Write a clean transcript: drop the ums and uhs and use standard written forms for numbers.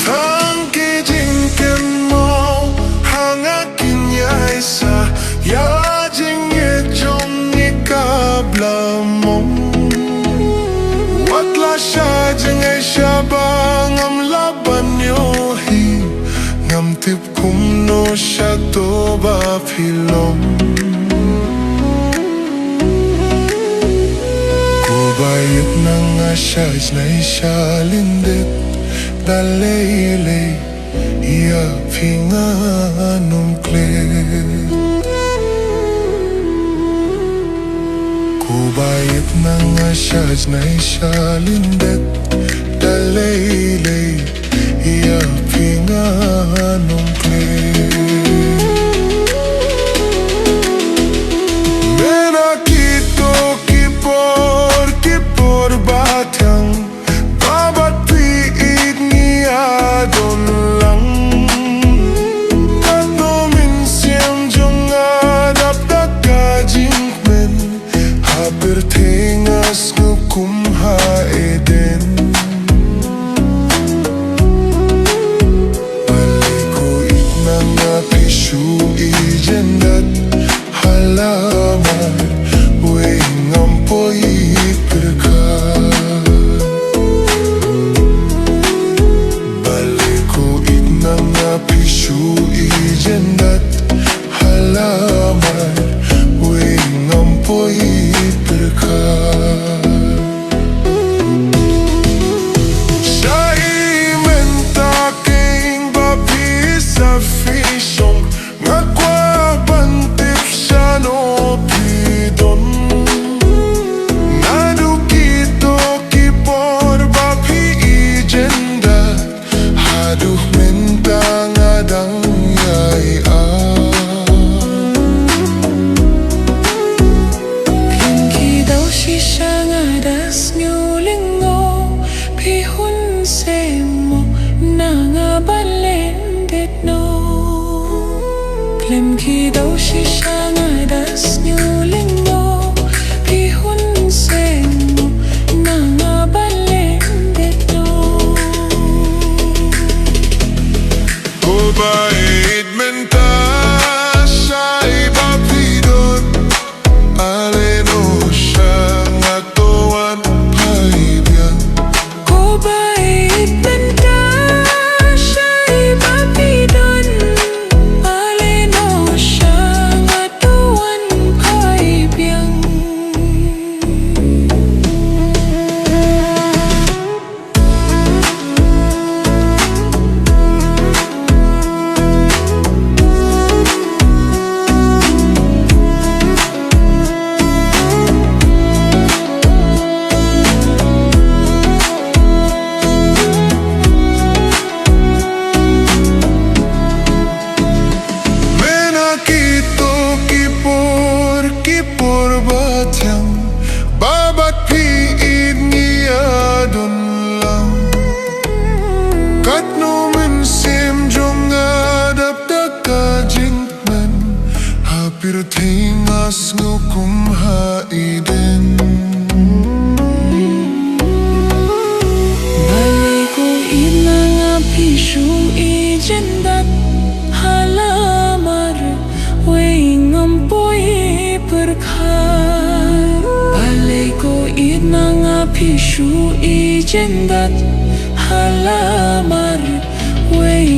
Tang ki jing kynmaw hangin yai sa ya jing ye trong ni kabla mong wat la sha jing ai sha ba ngam laban yo hi ngam tip kum no sha to ba philom ko ba yet nang a sha nai sha lindet dalele ia pinga num kle kubayet nang ashaj nai shalindet dalele ia pinga num kle mera kito kipor batang babat don lang Kat no min siem jung adap da ka jing men Haber tengas ngukum ha eden Baliko itnang apishu ijendat Halamar Weng ampoy perkar pishu ijendat halamar weng ampoy perkar Shai menta king bapi sa fishong ngakwa bantip shano pidon Nadu kito kipor bapi ijendat haduh mentang adang yai a Klinki daw si siyang adas nyulingo Pihun se mo nangabalendit no Klinki daw si siyang adas nyulingo Pihun se mo nangabalendit no Kubayet menta shai bapidon aleno siyang atuan paibian Kubayet menta shai bapidon aleno siyang atuan paibian Kipor batyang babat piid niya don lang Kat no men sim jong adap da ka jing men hapir tingas ngukum ha iden Baliko inang apisung ijendat halamar weng ampoy perkar Baliko inang apisung ijendat halamar weng